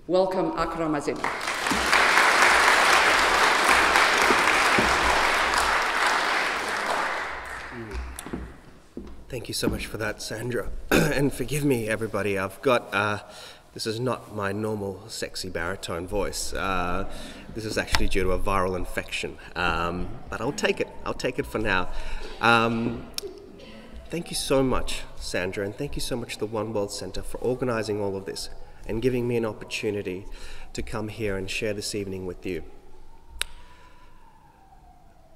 Welcome, Akram Azimi. Thank you so much for that, Sandra. And forgive me, everybody, I've got, this is not my normal sexy baritone voice. This is actually due to a viral infection, but I'll take it for now. Thank you so much, Sandra, and thank you so much to the One World Centre for organising all of this and giving me an opportunity to come here and share this evening with you.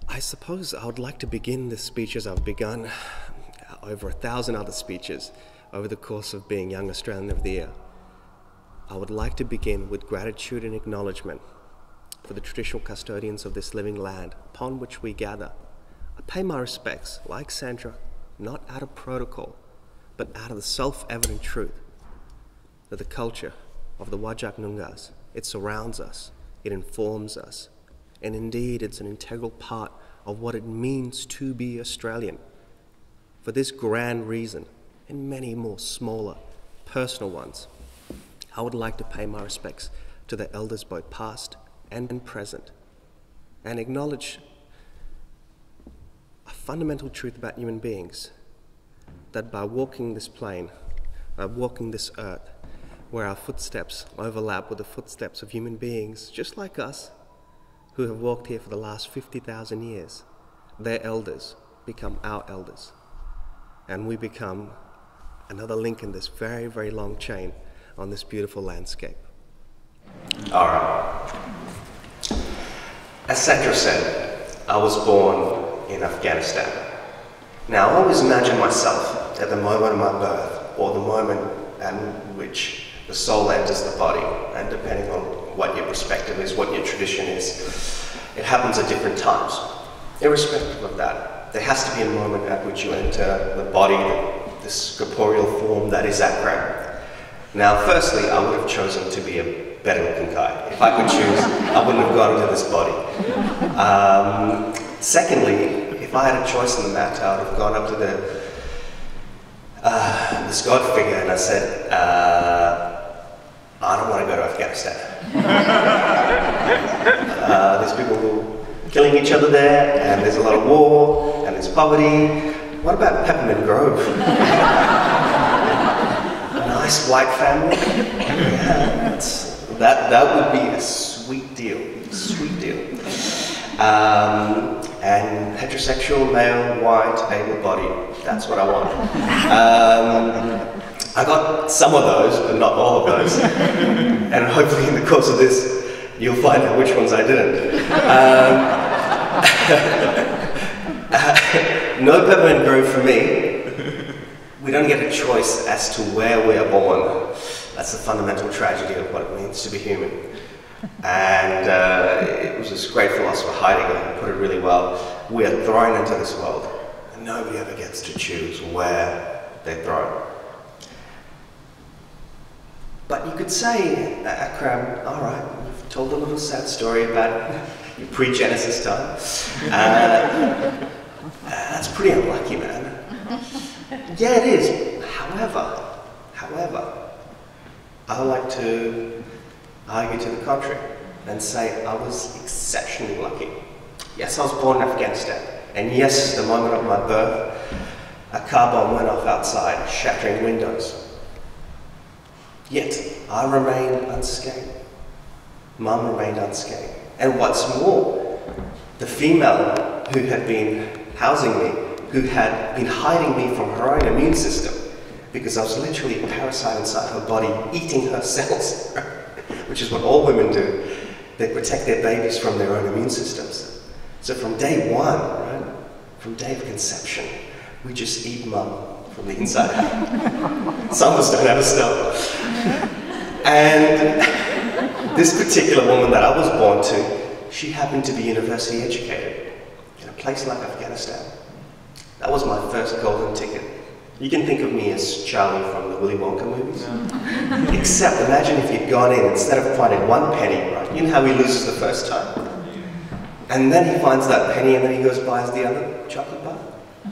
I suppose I would like to begin this speech as I've begun over 1,000 other speeches over the course of being Young Australian of the Year. I would like to begin with gratitude and acknowledgement for the traditional custodians of this living land upon which we gather. I pay my respects, like Sandra, not out of protocol, but out of the self-evident truth that the culture of the Whadjuk Noongar, it surrounds us, it informs us, and indeed it's an integral part of what it means to be Australian. For this grand reason, and many more smaller, personal ones, I would like to pay my respects to the elders both past and present, and acknowledge a fundamental truth about human beings, that by walking this plane, by walking this earth, where our footsteps overlap with the footsteps of human beings just like us, who have walked here for the last 50,000 years, their elders become our elders, and we become another link in this very, very long chain on this beautiful landscape. All right. As Sandra said, I was born in Afghanistan. Now, I always imagine myself at the moment of my birth, or the moment at which the soul enters the body, and depending on what your perspective is, what your tradition is, it happens at different times. Irrespective of that, there has to be a moment at which you enter the body, this corporeal form that is Akram. Now, firstly, I would have chosen to be a better looking guy. If I could choose, I wouldn't have gone into this body. Secondly, if I had a choice in the matter, I would have gone up to this God figure and I said, I don't want to go to Afghanistan. There's people killing each other there, and there's a lot of war, and there's poverty. What about Peppermint Grove? A nice white family? Yeah, that would be a sweet deal, and heterosexual, male, white, able-bodied, that's what I want. I got some of those, but not all of those. And hopefully in the course of this, you'll find out which ones I didn't. No Peppermint Grove for me. We don't get a choice as to where we are born. That's the fundamental tragedy of what it means to be human. And it was this great philosopher, Heidegger, who put it really well. We are thrown into this world, and nobody ever gets to choose where they're thrown. But you could say, Akram, all right, you've told a little sad story about your pre-Genesis time. That's pretty unlucky, man. Yeah, it is. However, I like to argue to the contrary and say I was exceptionally lucky. Yes, I was born in Afghanistan, and yes, the moment of my birth, a car bomb went off outside, shattering windows. Yet, I remained unscathed. Mum remained unscathed. And what's more, the female who had been housing me, who had been hiding me from her own immune system, because I was literally a parasite inside her body, eating her cells, which is what all women do. They protect their babies from their own immune systems. So from day one, right, from day of conception, we just eat mum from the inside out. Some of us don't have a stomach. And this particular woman that I was born to, she happened to be university educated in a place like Afghanistan. That was my first golden ticket. You can think of me as Charlie from the Willy Wonka movies. Yeah. Except imagine if you'd gone in, instead of finding one penny, right? You know how he loses the first time? And then he finds that penny and then he goes buys the other chocolate bar.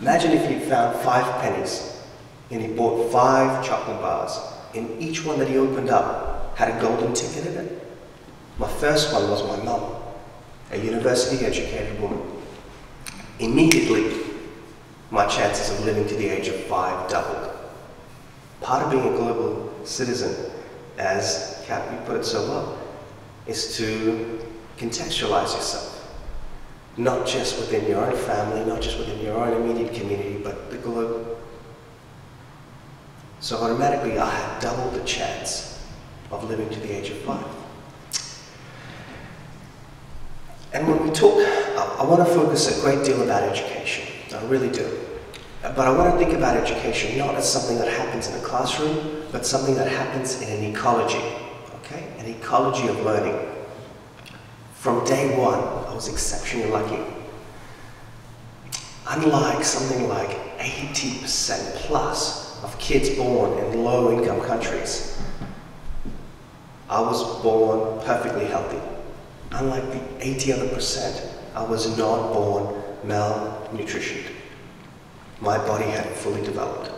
Imagine if he'd found 5 pennies and he bought 5 chocolate bars, and each one that he opened up had a golden ticket in it. My first one was my mum, a university-educated woman. Immediately, my chances of living to the age of 5 doubled. Part of being a global citizen, as Kathy put it so well, is to contextualize yourself. Not just within your own family, not just within your own immediate community, but the globe. So automatically I had double the chance of living to the age of 5. And when we talk, I want to focus a great deal about education. I really do. But I want to think about education not as something that happens in a classroom, but something that happens in an ecology, okay? An ecology of learning. From day one, I was exceptionally lucky. Unlike something like 80% plus of kids born in low-income countries, I was born perfectly healthy. Unlike the 80 other percent, I was not born malnutritioned. My body had fully developed.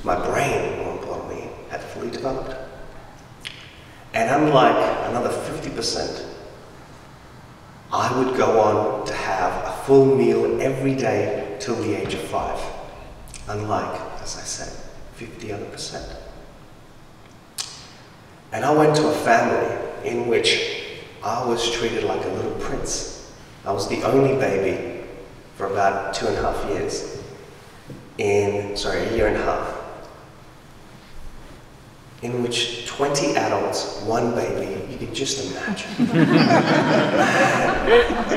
My brain, more importantly, had fully developed. And unlike another 50%, I would go on to have a full meal every day till the age of 5. Unlike, as I said, 50 other percent. And I went to a family in which I was treated like a little prince. I was the only baby for about 2.5 years. A year and a half. In which 20 adults, 1 baby, you can just imagine.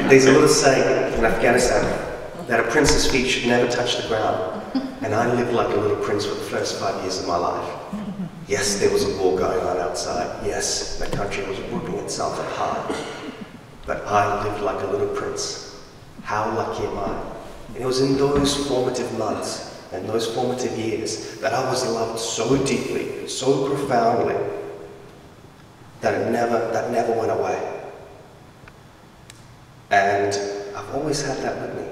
There's a little saying in Afghanistan that a prince's feet should never touch the ground. And I lived like a little prince for the first 5 years of my life. Yes, there was a war going on outside. Yes, the country was ripping itself apart. But I lived like a little prince. How lucky am I? And it was in those formative months and those formative years that I was loved so deeply, so profoundly, that never went away. And I've always had that with me.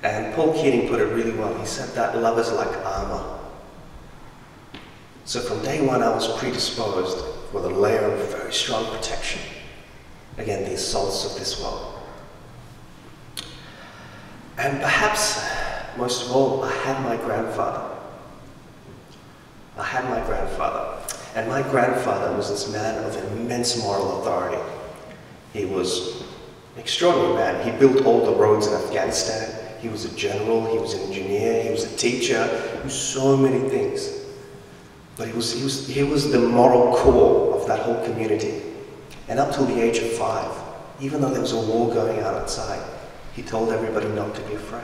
And Paul Keating put it really well. He said that love is like armor. So from day one, I was predisposed with a layer of very strong protection against the assaults of this world. And perhaps, most of all, I had my grandfather. I had my grandfather. And my grandfather was this man of immense moral authority. He was an extraordinary man. He built all the roads in Afghanistan. He was a general, he was an engineer, he was a teacher, he was so many things. But he was the moral core of that whole community. And up till the age of 5, even though there was a war going on outside, he told everybody not to be afraid.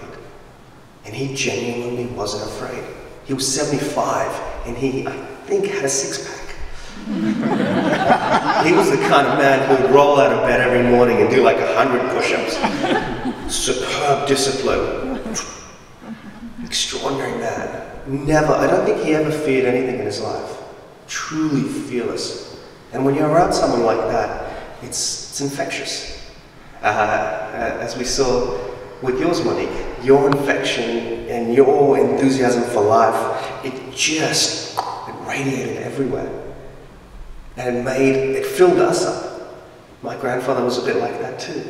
And he genuinely wasn't afraid. He was 75, and he, I think, had a 6-pack. He was the kind of man who would roll out of bed every morning and do like 100 push-ups. Superb discipline. Extraordinary man. Never, I don't think he ever feared anything in his life. Truly fearless. And when you're around someone like that, it's infectious. As we saw with yours, Monique, your infection and your enthusiasm for life, it just radiated everywhere. And it filled us up. My grandfather was a bit like that too.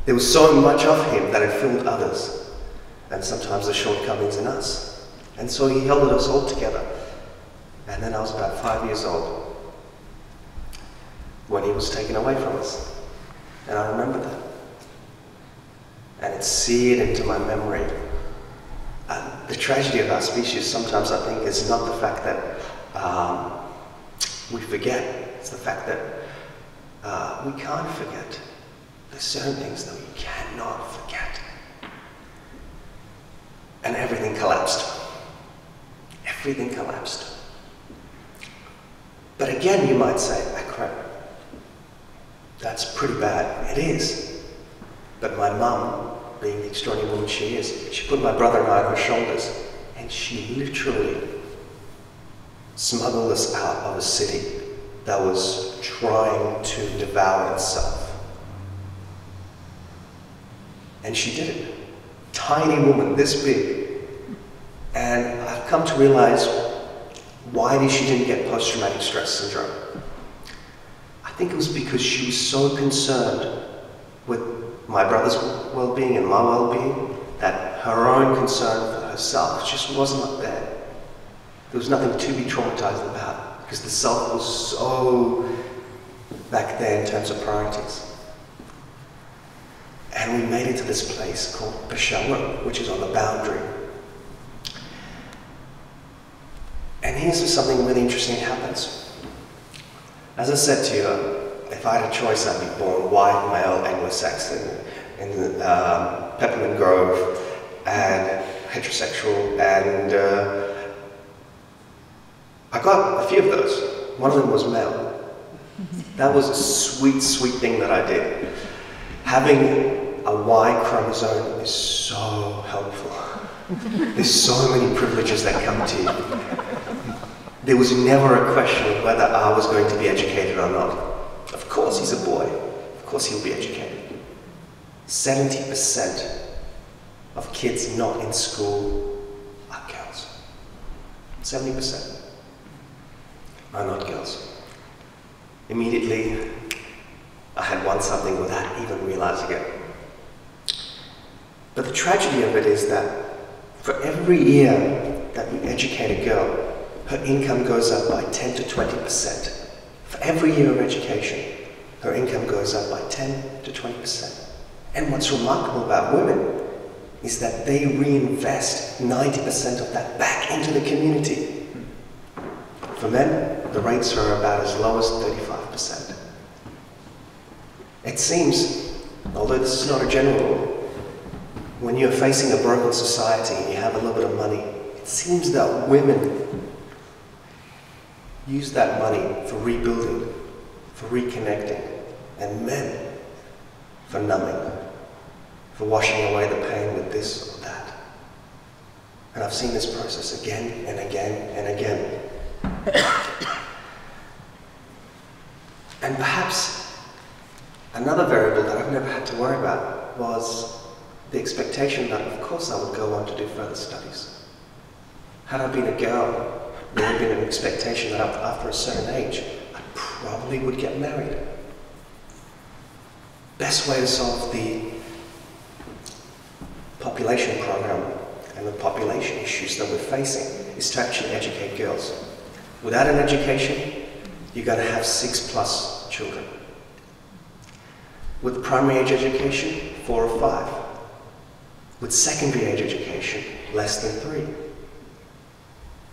There was so much of him that it filled others, and sometimes the shortcomings in us. And so he held us all together. And then I was about 5 years old when he was taken away from us. And I remember that. And it seared into my memory. The tragedy of our species sometimes, I think, is not the fact that we forget. It's the fact that we can't forget. There's certain things that we cannot forget. And everything collapsed. Everything collapsed. But again, you might say, Akram, that's pretty bad. It is. But my mum, being the extraordinary woman she is, she put my brother and I on her shoulders, and she literally smuggled us out of a city that was trying to devour itself. And she did it. Tiny woman, this big. And I've come to realize why she didn't get post-traumatic stress syndrome. I think it was because she was so concerned with my brother's well-being and my well-being that her own concern for herself just wasn't there. There was nothing to be traumatized about because the self was so back there in terms of priorities. And we made it to this place called Peshawar, which is on the boundary. And here's where something really interesting happens. As I said to you, if I had a choice, I'd be born white, male, Anglo-Saxon, in Peppermint Grove, and heterosexual, and I got a few of those. One of them was male. That was a sweet, sweet thing that I did. Having a Y chromosome is so helpful. There's so many privileges that come to you. There was never a question of whether I was going to be educated or not. Of course he's a boy. Of course he'll be educated. 70% of kids not in school are girls. 70% are not girls. Immediately, I had won something without even realizing it. But the tragedy of it is that for every year that we educate a girl, her income goes up by 10 to 20%. For every year of education, her income goes up by 10 to 20%. And what's remarkable about women is that they reinvest 90% of that back into the community. For men, the rates are about as low as 35%. It seems, although this is not a general rule, when you're facing a broken society and you have a little bit of money, it seems that women use that money for rebuilding, for reconnecting, and men for numbing, for washing away the pain with this or that. And I've seen this process again and again and again. And perhaps another variable that I've never had to worry about was the expectation that of course I would go on to do further studies. Had I been a girl, there would have been an expectation that after a certain age, I probably would get married. Best way to solve the population program and the population issues that we're facing is to actually educate girls. Without an education, you're going to have 6+ children. With primary age education, 4 or 5. With secondary age education, less than 3.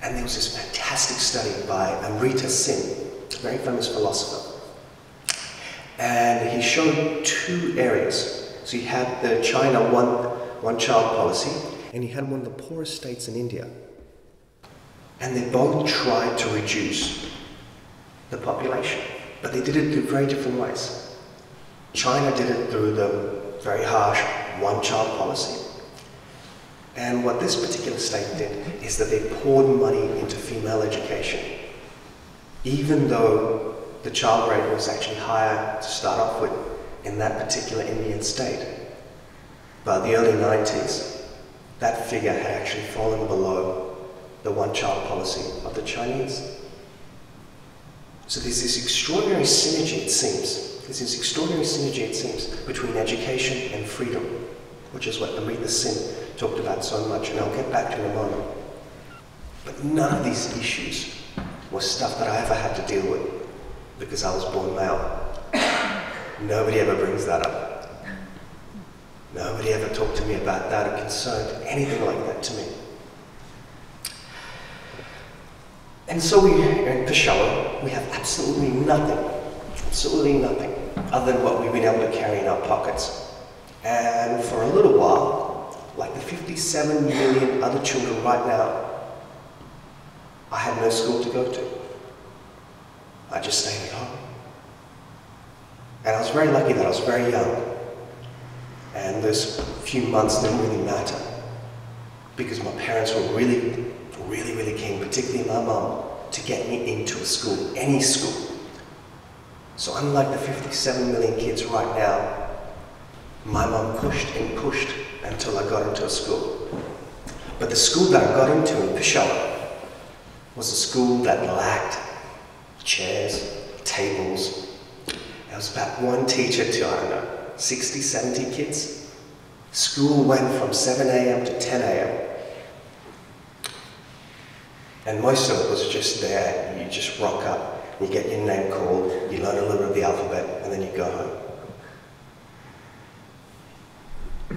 And there was this fantastic study by Amrita Sen, a very famous philosopher. And he showed 2 areas. So he had the China one-child policy, and he had one of the poorest states in India. And they both tried to reduce the population, but they did it through very different ways. China did it through the very harsh one-child policy. And what this particular state did is that they poured money into female education, even though the child rate was actually higher to start off with in that particular Indian state. By the early 90s, that figure had actually fallen below the one-child policy of the Chinese. So there's this extraordinary synergy, it seems. There's this extraordinary synergy, it seems, between education and freedom, which is what Amrita Sen talked about so much, and I'll get back to in a moment. But none of these issues was stuff that I ever had to deal with because I was born male. Nobody ever brings that up. Nobody ever talked to me about that or concerned anything like that to me. And so in Peshawar, we have absolutely nothing other than what we've been able to carry in our pockets. And for a little while, like the 57 million other children right now, I had no school to go to. I just stayed at home. And I was very lucky that I was very young. And those few months didn't really matter because my parents were really keen, particularly my mom, to get me into a school, any school. So unlike the 57 million kids right now, my mom pushed and pushed until I got into a school. But the school that I got into in Peshawar was a school that lacked chairs, tables. There was about one teacher to, I don't know, 60, 70 kids. School went from 7 a.m. to 10 a.m. And most of it was just there. You just rock up, you get your name called, you learn a little bit of the alphabet, and then you go home.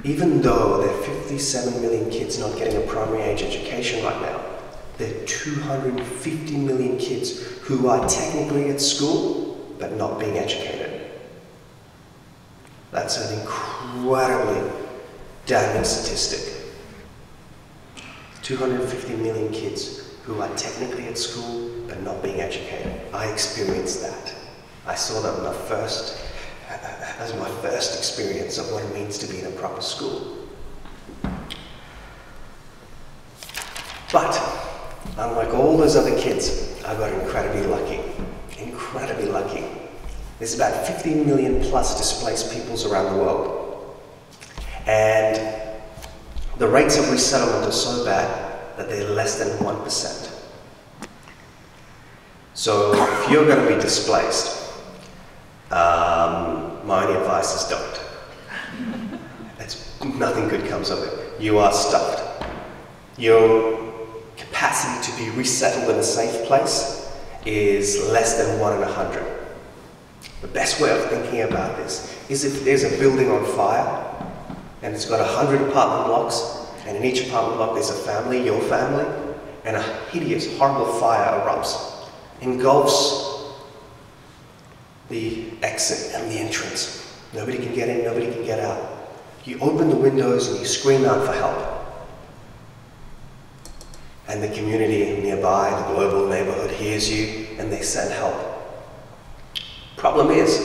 Even though there are 57 million kids not getting a primary age education right now, there are 250 million kids who are technically at school, but not being educated. That's an incredibly damning statistic. 250 million kids who are technically at school, but not being educated. I experienced that. I saw that as my first experience of what it means to be in a proper school. But, unlike all those other kids, I got incredibly lucky. Incredibly lucky. There's about 15 million plus displaced peoples around the world. And the rates of resettlement are so bad that they're less than 1%. So if you're going to be displaced, my only advice is don't. Nothing good comes of it. You are stuffed. Your capacity to be resettled in a safe place is less than 1 in 100. The best way of thinking about this is if there's a building on fire and it's got 100 apartment blocks, and in each apartment block there's a family, your family, and a hideous, horrible fire erupts, engulfs the exit and the entrance. Nobody can get in, nobody can get out. You open the windows and you scream out for help. And the community nearby, the global neighborhood hears you and they send help. Problem is,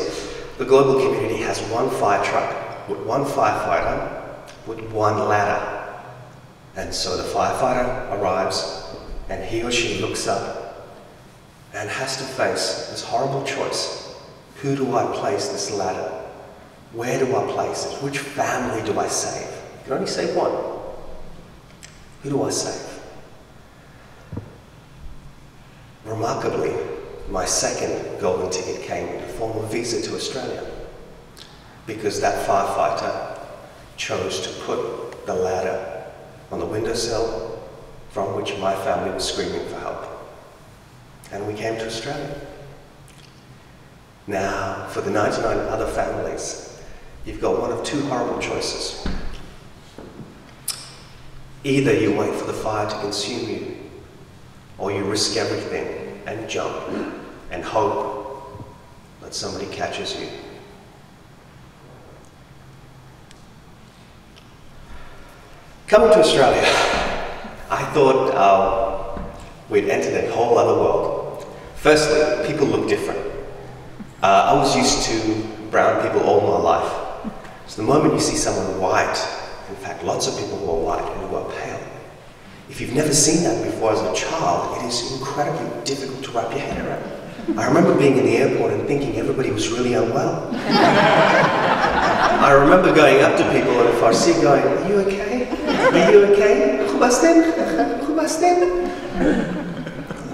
the global community has one fire truck with one firefighter with one ladder. And so the firefighter arrives and he or she looks up and has to face this horrible choice. Who do I place this ladder? Where do I place it? Which family do I save? You can only save one. Who do I save? Remarkably, my second golden ticket came in the form of a visa to Australia, because that firefighter chose to put the ladder on the windowsill from which my family was screaming for help. And we came to Australia. Now, for the 99 other families, you've got one of two horrible choices. Either you wait for the fire to consume you, or you risk everything and jump and hope that somebody catches you. Coming to Australia, I thought we'd entered a whole other world. Firstly, people look different. I was used to brown people all my life. So the moment you see someone white, in fact lots of people who are white and who are pale, if you've never seen that before as a child, it is incredibly difficult to wrap your head around. I remember being in the airport and thinking everybody was really unwell. I remember going up to people in Farsi going, "Are you okay? Are you okay?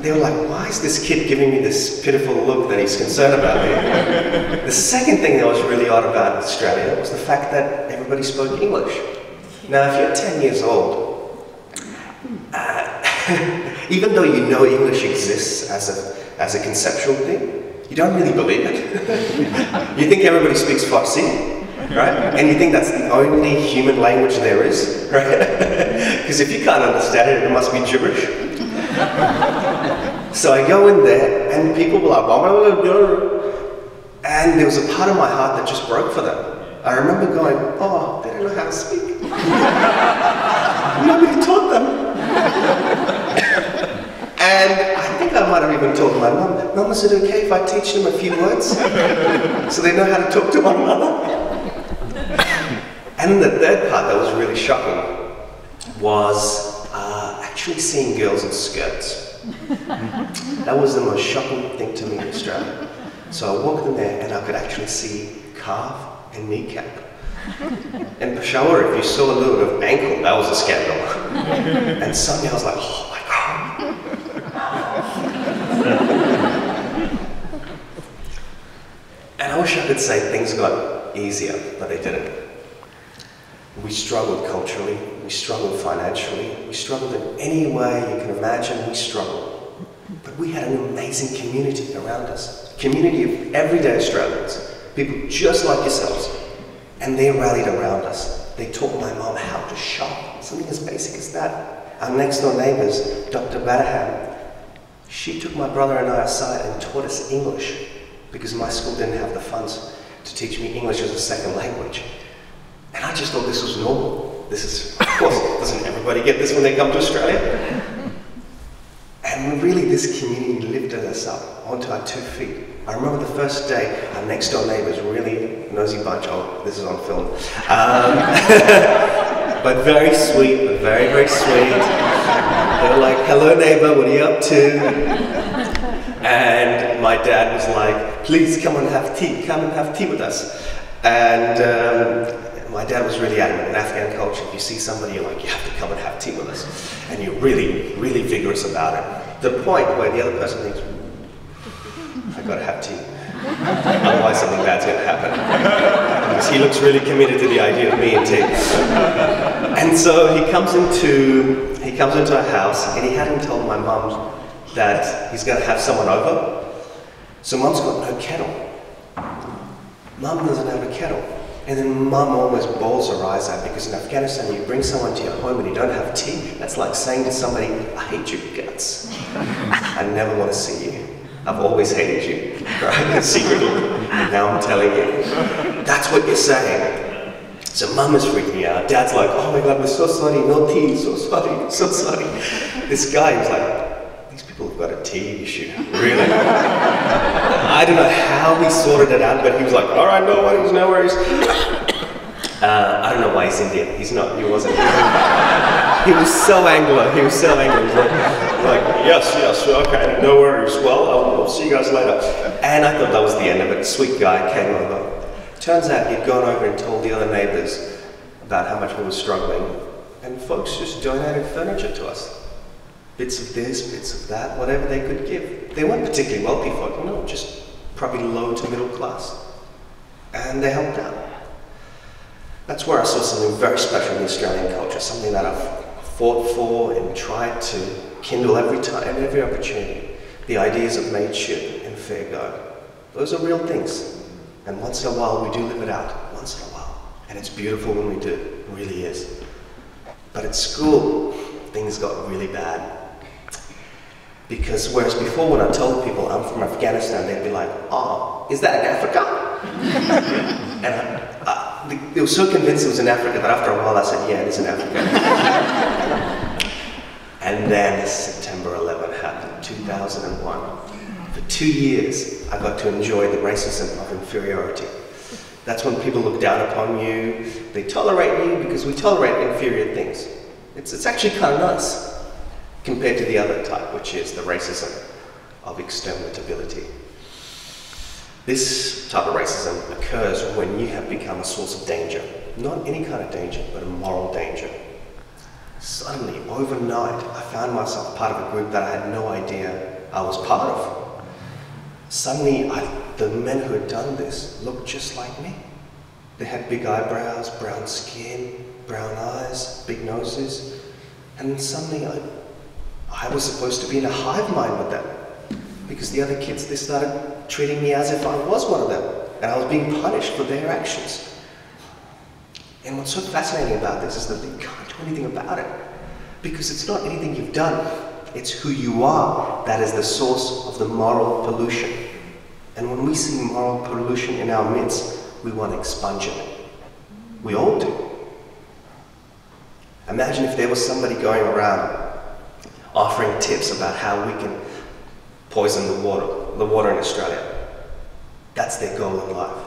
They were like, why is this kid giving me this pitiful look that he's concerned about me? The second thing that was really odd about Australia was the fact that everybody spoke English. Now, if you're 10 years old, even though you know English exists as a conceptual thing, you don't really believe it. You think everybody speaks Farsi, right? And you think that's the only human language there is, right? Because if you can't understand it, it must be gibberish. So I go in there, and people were like, and there was a part of my heart that just broke for them. I remember going, oh, they don't know how to speak. Nobody taught them. And I think I might have even told my mum, "Mum, is it okay if I teach them a few words? So they know how to talk to one another?" And then the third part that was really shocking was actually seeing girls in skirts. That was the most shocking thing to me in Australia. So I walked in there and I could actually see calf and kneecap. In Peshawar, if you saw a little bit of ankle, that was a scandal. And suddenly I was like, oh my God. And I wish I could say things got easier, but they didn't. We struggled culturally, we struggled financially, we struggled in any way you can imagine we struggled. But we had an amazing community around us, a community of everyday Australians, people just like yourselves, and they rallied around us. They taught my mom how to shop, something as basic as that. Our next door neighbours, Dr. Badaham, she took my brother and I aside and taught us English because my school didn't have the funds to teach me English as a second language. And I just thought this was normal. This is, of course, doesn't everybody get this when they come to Australia? And really this community lifted us up onto our 2 feet. I remember the first day, our next door neighbours, really nosy bunch, oh, this is on film. But very sweet, very, very sweet. They were like, hello neighbour, what are you up to? And my dad was like, please come and have tea, come and have tea with us. And my dad was really adamant. In Afghan culture, if you see somebody, you're like, you have to come and have tea with us. And you're really, really vigorous about it. The point where the other person thinks, I've got to have tea. Otherwise something bad's going to happen. Because he looks really committed to the idea of me and tea. And so he comes into our house, and he hadn't told my mum that he's going to have someone over. So mum's got no kettle. Mum doesn't have a kettle. And then mum almost bawls her eyes out because in Afghanistan you bring someone to your home and you don't have tea. That's like saying to somebody, I hate your guts. I never want to see you. I've always hated you, right? Secretly. And now I'm telling you. That's what you're saying. So mum is freaking out. Dad's like, oh my God, we're so sorry, no tea, so sorry, so sorry. This guy was like, these people have got a tea issue, really? I don't know how he sorted it out, but he was like, all right, no worries, no worries. I don't know why he's Indian. He's not, he wasn't. He was so Anglo, he was so Anglo. He was like, yes, okay, no worries. Well, I'll see you guys later. And I thought that was the end of it. Sweet guy came over. Turns out he'd gone over and told the other neighbours about how much we were struggling. And folks just donated furniture to us. Bits of this, bits of that, whatever they could give. They weren't particularly wealthy folk, no, just probably low to middle class. And they helped out. That's where I saw something very special in the Australian culture, something that I've fought for and tried to kindle every time, every opportunity. The ideas of mateship and fair go. Those are real things. And once in a while we do live it out, once in a while. And it's beautiful when we do, it really is. But at school, things got really bad. Because whereas before when I told people I'm from Afghanistan, they'd be like, oh, is that in Africa? And they were so convinced it was in Africa that after a while I said, yeah, it is in Africa. And then September 11 happened, 2001. For 2 years, I got to enjoy the racism of inferiority. That's when people look down upon you, they tolerate you because we tolerate inferior things. It's actually kind of nice. Compared to the other type, which is the racism of exterminability. This type of racism occurs when you have become a source of danger. Not any kind of danger, but a moral danger. Suddenly, overnight, I found myself part of a group that I had no idea I was part of. Suddenly, the men who had done this looked just like me. They had big eyebrows, brown skin, brown eyes, big noses, and suddenly I was supposed to be in a hive mind with them because the other kids, they started treating me as if I was one of them and I was being punished for their actions. And what's so fascinating about this is that they can't do anything about it because it's not anything you've done, it's who you are that is the source of the moral pollution. And when we see moral pollution in our midst, we want to expunge it. We all do. Imagine if there was somebody going around offering tips about how we can poison the water in Australia. That's their goal in life.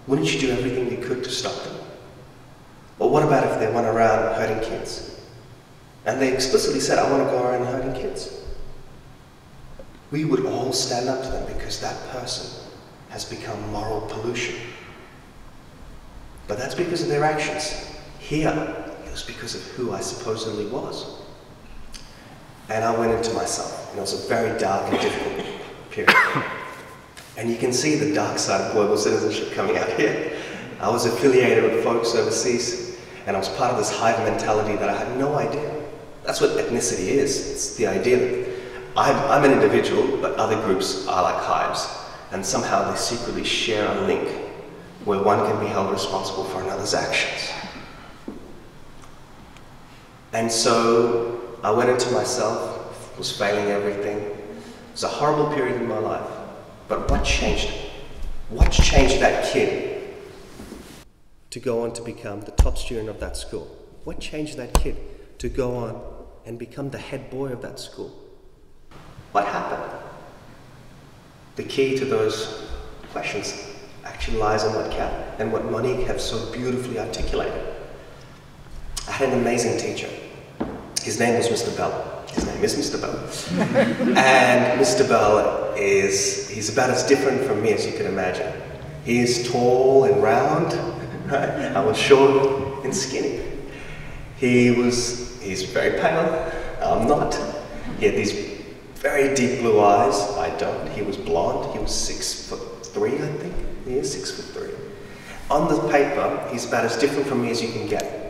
Wouldn't you do everything you could to stop them? Or what about if they went around hurting kids? And they explicitly said, I want to go around hurting kids. We would all stand up to them because that person has become moral pollution. But that's because of their actions. Here, it was because of who I supposedly was. And I went into myself, and it was a very dark and difficult period. And you can see the dark side of global citizenship coming out here. I was affiliated with folks overseas, and I was part of this hive mentality that I had no idea. That's what ethnicity is. It's the idea that I'm an individual, but other groups are like hives, and somehow they secretly share a link where one can be held responsible for another's actions. And so I went into myself, was failing everything. It was a horrible period in my life. But what changed it? What changed that kid to go on to become the top student of that school? What changed that kid to go on and become the head boy of that school? What happened? The key to those questions actually lies in what Kat and what Monique have so beautifully articulated. I had an amazing teacher. His name was Mr. Bell. His name is Mr. Bell. And Mr. Bell he's about as different from me as you could imagine. He is tall and round, right? I was short and skinny. He's very pale, I'm not. He had these very deep blue eyes, I don't. He was blonde, he was 6'3", I think. He is 6'3". On the paper, he's about as different from me as you can get.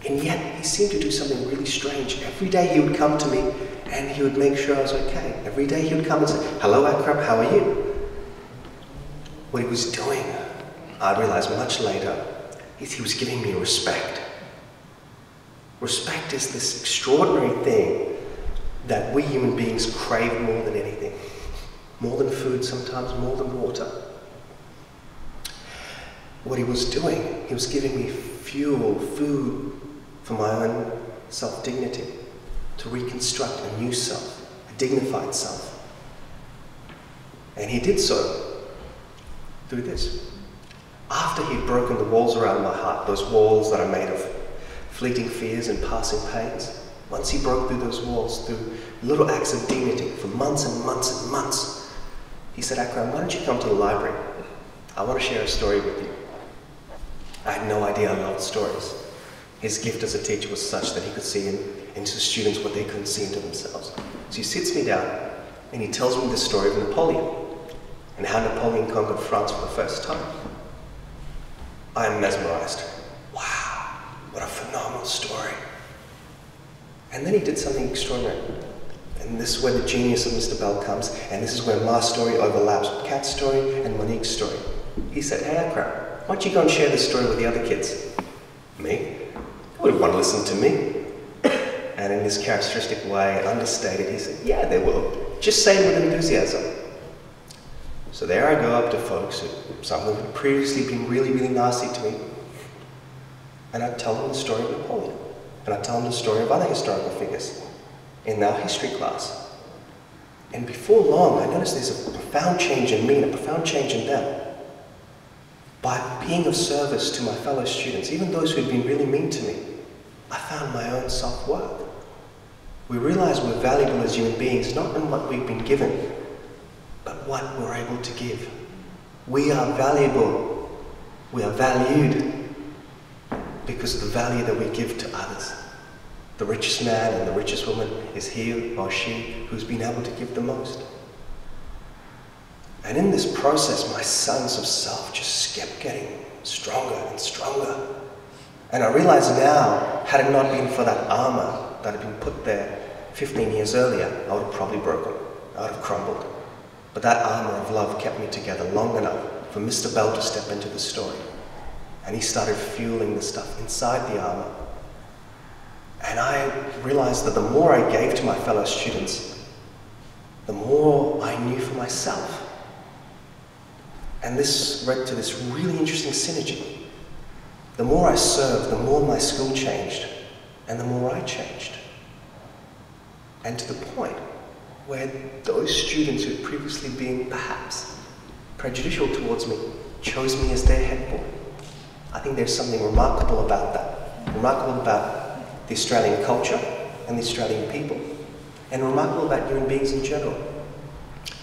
And yet, he seemed to do something really strange. Every day he would come to me and he would make sure I was okay. Every day he would come and say, "Hello Akram, how are you?" What he was doing, I realized much later, is he was giving me respect. Respect is this extraordinary thing that we human beings crave more than anything. More than food sometimes, more than water. What he was doing, he was giving me fuel, food, for my own self-dignity, to reconstruct a new self, a dignified self. And he did so through this. After he'd broken the walls around my heart, those walls that are made of fleeting fears and passing pains, once he broke through those walls, through little acts of dignity for months and months and months, he said, "Akram, why don't you come to the library? I want to share a story with you." I had no idea I loved stories. His gift as a teacher was such that he could see into students what they couldn't see into themselves. So he sits me down and he tells me the story of Napoleon and how Napoleon conquered France for the first time. I am mesmerized. Wow, what a phenomenal story. And then he did something extraordinary. And this is where the genius of Mr. Bell comes, and this is where my story overlaps with Kat's story and Monique's story. He said, "Hey Akram, why don't you go and share this story with the other kids?" Me? Who would want to listen to me? And in his characteristic way, understated, he said, "Yeah, they will. Just say it with enthusiasm." So there I go up to folks who, some of them had previously been really, really nasty to me, and I'd tell them the story of Napoleon, and I'd tell them the story of other historical figures in our history class. And before long, I noticed there's a profound change in me and a profound change in them. By being of service to my fellow students, even those who had been really mean to me, I found my own self-worth. We realize we're valuable as human beings, not in what we've been given, but what we're able to give. We are valuable. We are valued because of the value that we give to others. The richest man and the richest woman is he or she who's been able to give the most. And in this process, my sense of self just kept getting stronger and stronger. And I realize now, had it not been for that armor that had been put there 15 years earlier, I would have probably broken. I would have crumbled. But that armor of love kept me together long enough for Mr. Bell to step into the story. And he started fueling the stuff inside the armor. And I realized that the more I gave to my fellow students, the more I knew for myself. And this led to this really interesting synergy. The more I served, the more my school changed, and the more I changed. And to the point where those students who had previously been perhaps prejudicial towards me chose me as their head boy. I think there's something remarkable about that. Remarkable about the Australian culture and the Australian people, and remarkable about human beings in general.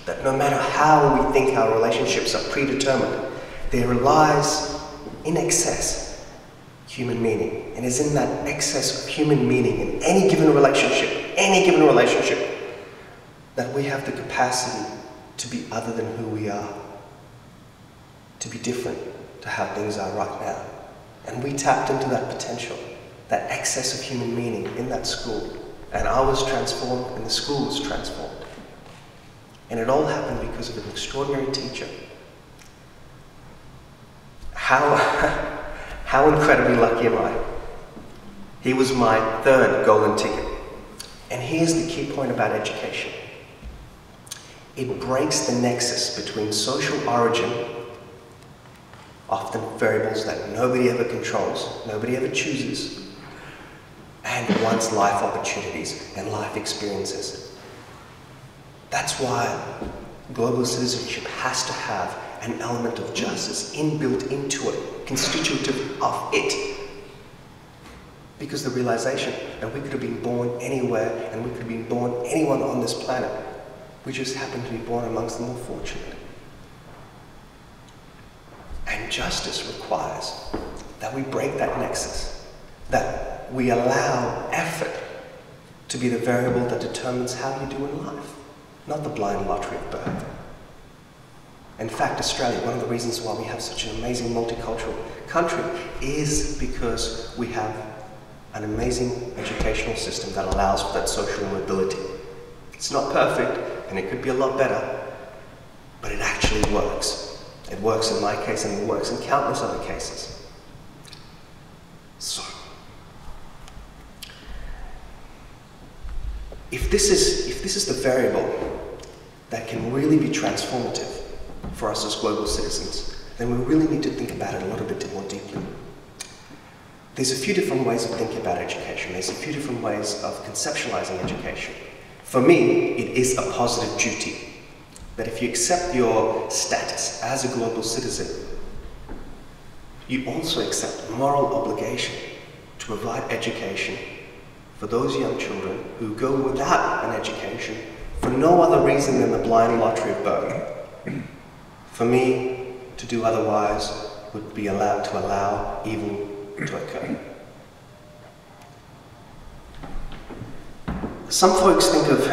That no matter how we think our relationships are predetermined, there lies in excess human meaning. And it's in that excess of human meaning in any given relationship, that we have the capacity to be other than who we are, to be different to how things are right now. And we tapped into that potential, that excess of human meaning in that school. And I was transformed and the school was transformed. And it all happened because of an extraordinary teacher. How incredibly lucky am I? He was my third golden ticket. And here's the key point about education. It breaks the nexus between social origin, often variables that nobody ever controls, nobody ever chooses, and one's life opportunities and life experiences. That's why global citizenship has to have an element of justice inbuilt into it, constitutive of it. Because the realization that we could have been born anywhere and we could have been born anyone on this planet, we just happen to be born amongst the more fortunate. And justice requires that we break that nexus, that we allow effort to be the variable that determines how you do in life, not the blind lottery of birth. In fact, Australia, one of the reasons why we have such an amazing multicultural country is because we have an amazing educational system that allows for that social mobility. It's not perfect, and it could be a lot better, but it actually works. It works in my case, and it works in countless other cases. So, if this is the variable that can really be transformative for us as global citizens, then we really need to think about it a little bit more deeply. There's a few different ways of thinking about education. There's a few different ways of conceptualizing education. For me, it is a positive duty that if you accept your status as a global citizen, you also accept a moral obligation to provide education for those young children who go without an education for no other reason than the blind lottery of birth. For me, to do otherwise would be allowed to allow evil to occur. Some folks think of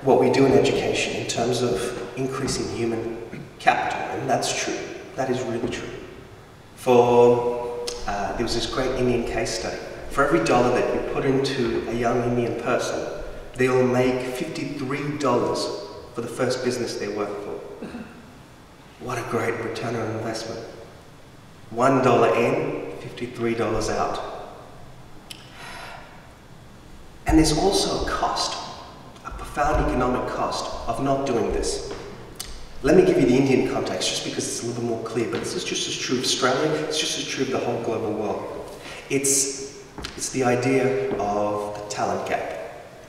what we do in education in terms of increasing human capital, and that's true. That is really true. There was this great Indian case study. For every dollar that you put into a young Indian person, they will make $53 for the first business they work for. What a great return on investment. $1 in, $53 out. And there's also a cost, a profound economic cost of not doing this. Let me give you the Indian context just because it's a little bit more clear, but this is just as true of Australia, it's just as true of the whole global world. It's the idea of the talent gap.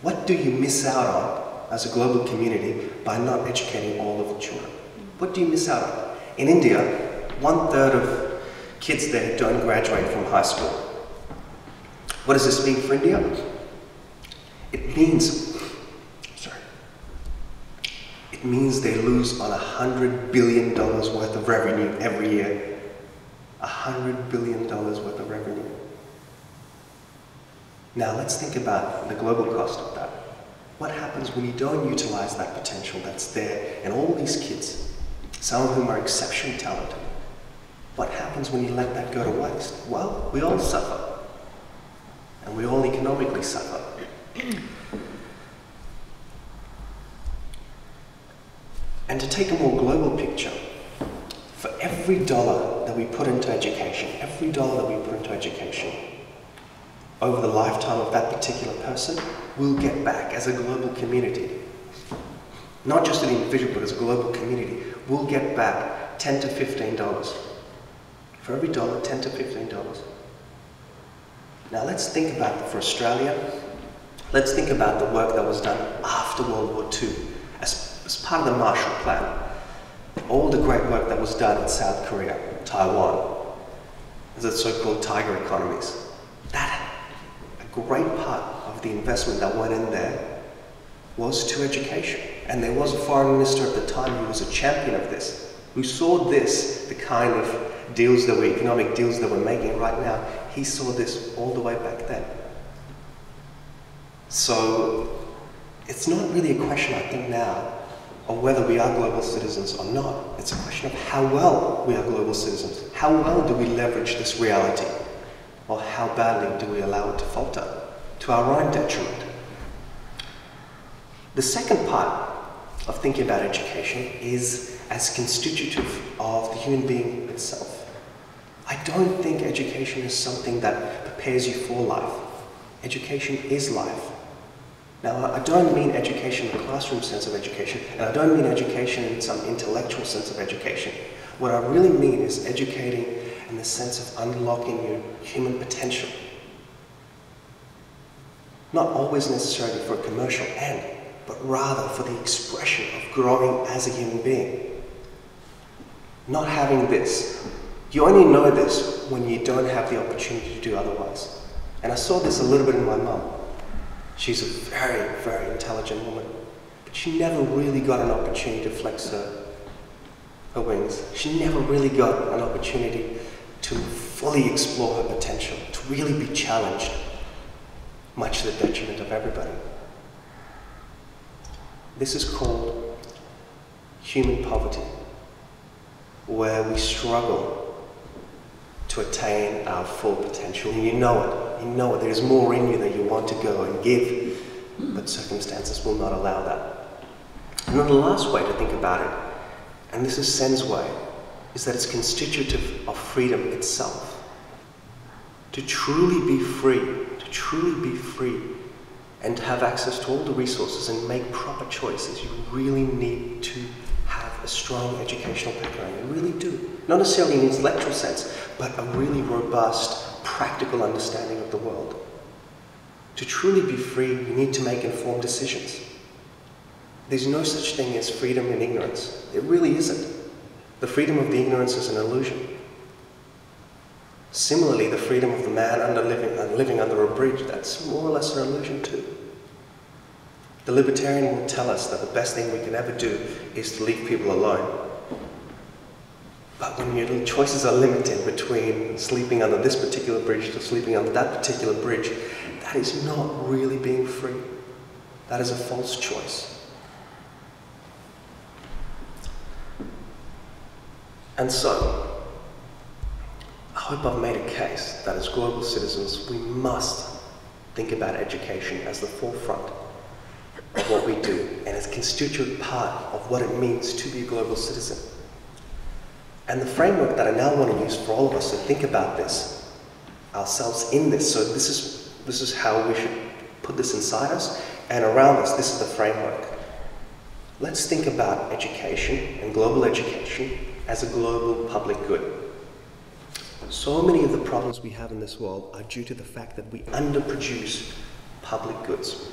What do you miss out on as a global community by not educating all of the children? What do you miss out on? In India, 1/3 of kids there don't graduate from high school. What does this mean for India? It means they lose on $100 billion worth of revenue every year. $100 billion worth of revenue. Now let's think about the global cost of that. What happens when you don't utilize that potential that's there and all these kids, some of whom are exceptionally talented? What happens when you let that go to waste? Well, we all suffer. And we all economically suffer. And to take a more global picture, for every dollar that we put into education, over the lifetime of that particular person, we'll get back as a global community. Not just an individual, but as a global community, we'll get back $10 to $15. For every dollar, $10 to $15. Now let's think about, for Australia, let's think about the work that was done after World War II as part of the Marshall Plan. All the great work that was done in South Korea, Taiwan, the so-called tiger economies. A great part of the investment that went in there was to education. And there was a foreign minister at the time who was a champion of this, who saw this, the kind of deals that were economic deals that we're making right now, he saw this all the way back then. So it's not really a question, I think now, of whether we are global citizens or not. It's a question of how well we are global citizens. How well do we leverage this reality? Or how badly do we allow it to falter to our own detriment? The second part of thinking about education is as constitutive of the human being itself. I don't think education is something that prepares you for life. Education is life. Now, I don't mean education in the classroom sense of education, and I don't mean education in some intellectual sense of education. What I really mean is educating in the sense of unlocking your human potential. Not always necessarily for a commercial end, but rather for the expression of growing as a human being. Not having this. You only know this when you don't have the opportunity to do otherwise. And I saw this a little bit in my mum. She's a very, very intelligent woman, but she never really got an opportunity to flex her wings. She never really got an opportunity to fully explore her potential, to really be challenged, much to the detriment of everybody. This is called human poverty, where we struggle to attain our full potential. And you know it. You know it. There's more in you that you want to go and give, but circumstances will not allow that. And then the last way to think about it, and this is Sen's way, is that it's constitutive of freedom itself. To truly be free, and to have access to all the resources and make proper choices, you really need to have a strong educational background. You really do. Not necessarily in an intellectual sense, but a really robust, practical understanding of the world. To truly be free, you need to make informed decisions. There's no such thing as freedom in ignorance. It really isn't. The freedom of the ignorance is an illusion. Similarly, the freedom of the man living under a bridge, that's more or less an illusion too. The libertarian will tell us that the best thing we can ever do is to leave people alone. But when your choices are limited between sleeping under this particular bridge to sleeping under that particular bridge, that is not really being free. That is a false choice. And so, I hope I've made a case that as global citizens, we must think about education as the forefront of what we do and as a constituent part of what it means to be a global citizen. And the framework that I now want to use for all of us to think about this, ourselves in this, so this is how we should put this inside us, and around us, this is the framework. Let's think about education and global education as a global public good. So many of the problems we have in this world are due to the fact that we underproduce public goods.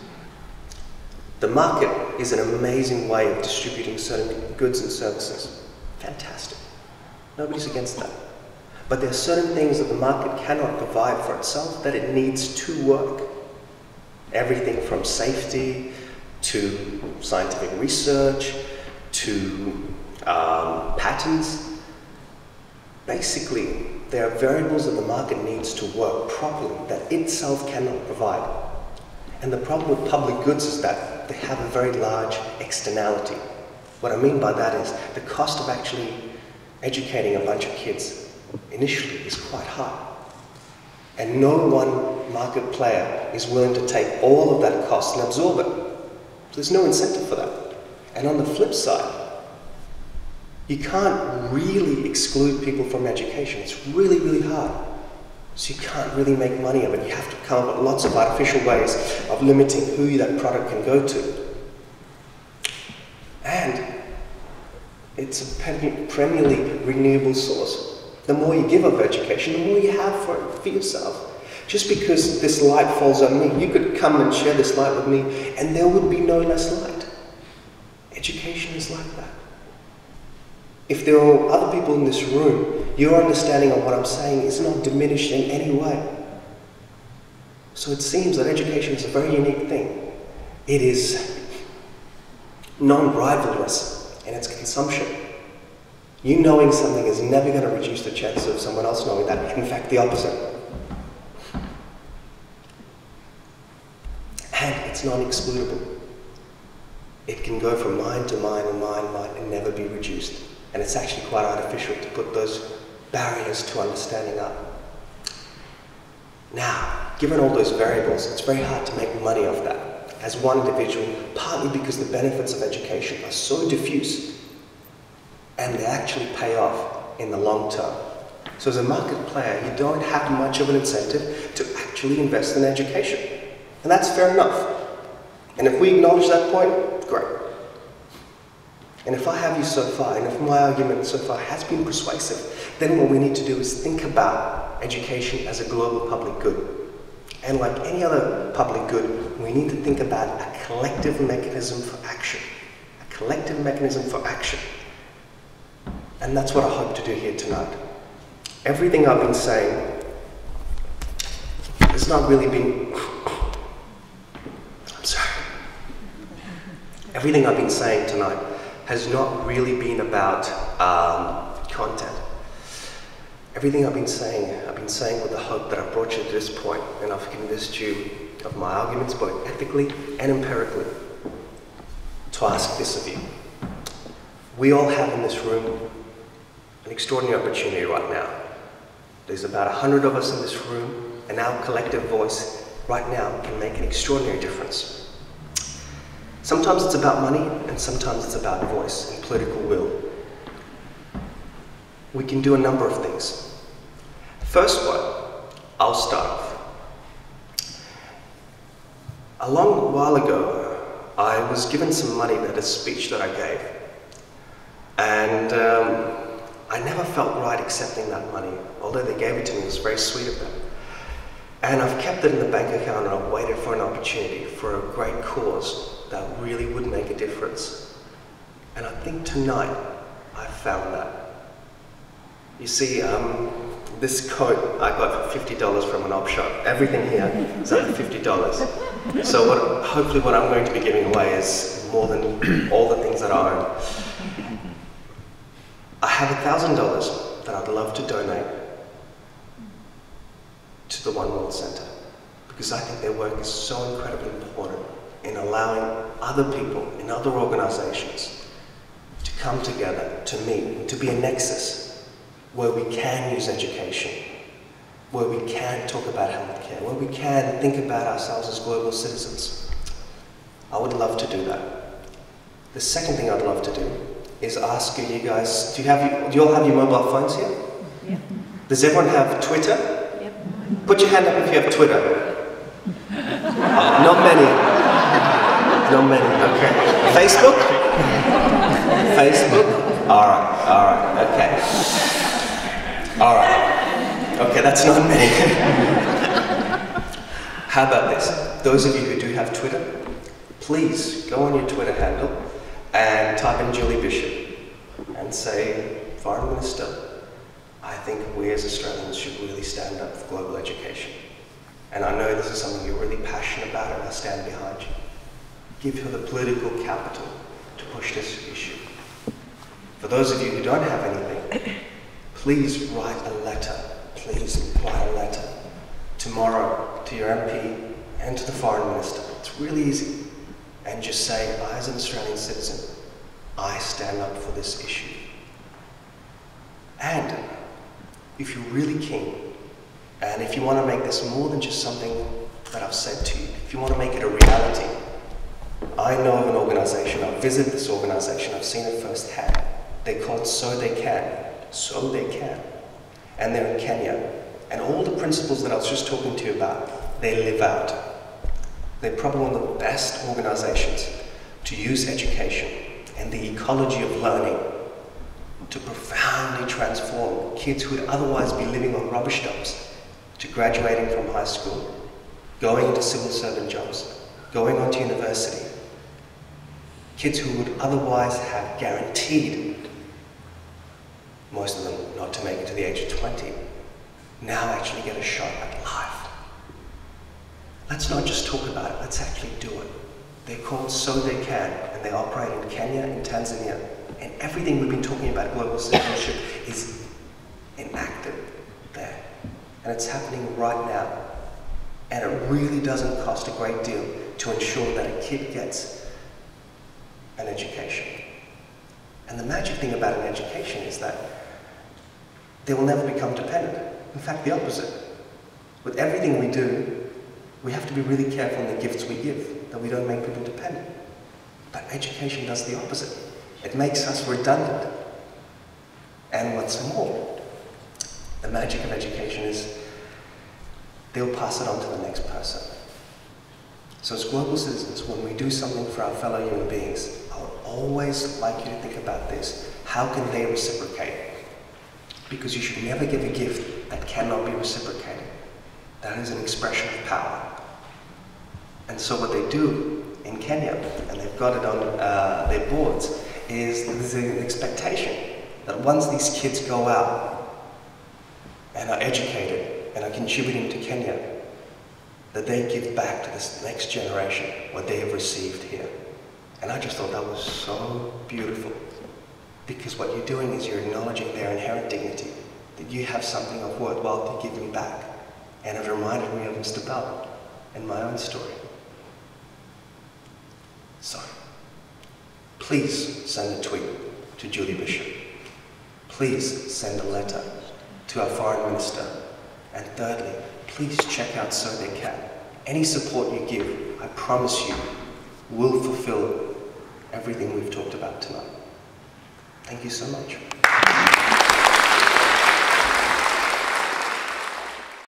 The market is an amazing way of distributing certain goods and services. Fantastic. Nobody's against that. But there are certain things that the market cannot provide for itself that it needs to work. Everything from safety to scientific research to patents. Basically, there are variables that the market needs to work properly that itself cannot provide. And the problem with public goods is that they have a very large externality. What I mean by that is the cost of actually educating a bunch of kids initially is quite high. And no one market player is willing to take all of that cost and absorb it. So there's no incentive for that. And on the flip side, you can't really exclude people from education. It's really, really hard. So you can't really make money of it. You have to come up with lots of artificial ways of limiting who that product can go to. And it's a perennially renewable source. The more you give of education, the more you have for yourself. Just because this light falls on me, you could come and share this light with me, and there would be no less light. Education is like that. If there are other people in this room, your understanding of what I'm saying is not diminished in any way. So it seems that education is a very unique thing. It is non-rivalrous in its consumption. You knowing something is never going to reduce the chance of someone else knowing that. In fact, the opposite. And it's non-excludable. it can go from mind to mind and mind and never be reduced. And it's actually quite artificial to put those barriers to understanding up. Now, given all those variables, it's very hard to make money off that as one individual, partly because the benefits of education are so diffuse and they actually pay off in the long term. So as a market player, you don't have much of an incentive to actually invest in education. And that's fair enough. And if we acknowledge that point, great. And if I have you so far, and if my argument so far has been persuasive, then what we need to do is think about education as a global public good. And like any other public good, we need to think about a collective mechanism for action. A collective mechanism for action. And that's what I hope to do here tonight. Everything I've been saying has not really been... I'm sorry. Everything I've been saying tonight has not really been about content. Everything I've been saying with the hope that I've brought you to this point, and I've convinced you of my arguments both ethically and empirically, to ask this of you. We all have in this room an extraordinary opportunity right now. There's about 100 of us in this room, and our collective voice right now can make an extraordinary difference. Sometimes it's about money, and sometimes it's about voice and political will. We can do a number of things. First one, I'll start off. A long while ago, I was given some money at a speech that I gave. And I never felt right accepting that money. Although they gave it to me, it was very sweet of them. And I've kept it in the bank account, and I've waited for an opportunity for a great cause that really would make a difference. And I think tonight I found that. You see, this coat I got for $50 from an op shop. Everything here is under $50. So hopefully what I'm going to be giving away is more than all the things that I own. I have $1,000 that I'd love to donate to the One World Centre, because I think their work is so incredibly important in allowing other people in other organisations to come together, to meet, and to be a nexus where we can use education, where we can talk about healthcare, where we can think about ourselves as global citizens. I would love to do that. The second thing I'd love to do is ask you guys, do you all have your mobile phones here? Yeah. Does everyone have Twitter? Yep. Put your hand up if you have Twitter. Not many. Not many, okay. Facebook? Facebook? Alright, okay. Alright. Okay, that's not many. How about this? Those of you who do have Twitter, please go on your Twitter handle and type in Julie Bishop and say, Foreign Minister, I think we as Australians should really stand up for global education. And I know this is something you're really passionate about, and I stand behind you. Give her the political capital to push this issue. For those of you who don't have anything, please write a letter. Please write a letter tomorrow to your MP and to the Foreign Minister. It's really easy. And just say, I as an Australian citizen, I stand up for this issue. And if you're really keen, and if you want to make this more than just something that I've said to you, if you want to make it a reality, I know of an organisation, I've visited this organisation, I've seen it firsthand. They're called So They Can. So They Can. And they're in Kenya. And all the principles that I was just talking to you about, they live out. They're probably one of the best organisations to use education and the ecology of learning to profoundly transform kids who would otherwise be living on rubbish dumps to graduating from high school, going into civil servant jobs, going on to university. Kids who would otherwise have guaranteed, most of them not to make it to the age of 20, now actually get a shot at life. Let's not just talk about it, let's actually do it. They're called So They Can, and they operate in Kenya and Tanzania. And everything we've been talking about global citizenship is enacted there. And it's happening right now. And it really doesn't cost a great deal to ensure that a kid gets an education. And the magic thing about an education is that they will never become dependent. In fact, the opposite. With everything we do, we have to be really careful in the gifts we give, that we don't make people dependent. But education does the opposite. It makes us redundant. And what's more, the magic of education is they'll pass it on to the next person. So as global citizens, when we do something for our fellow human beings, I would always like you to think about this. How can they reciprocate? Because you should never give a gift that cannot be reciprocated. That is an expression of power. And so what they do in Kenya, and they've got it on their boards, is there's an expectation that once these kids go out and are educated and are contributing to Kenya, that they give back to this next generation what they have received here. And I just thought that was so beautiful, because what you're doing is you're acknowledging their inherent dignity, that you have something of worthwhile to give me back. And it reminded me of Mr. Bell and my own story. So, please send a tweet to Julie Bishop. Please send a letter to our foreign minister. And thirdly, please check out So They Can. Any support you give, I promise you, will fulfill everything we've talked about tonight. Thank you so much.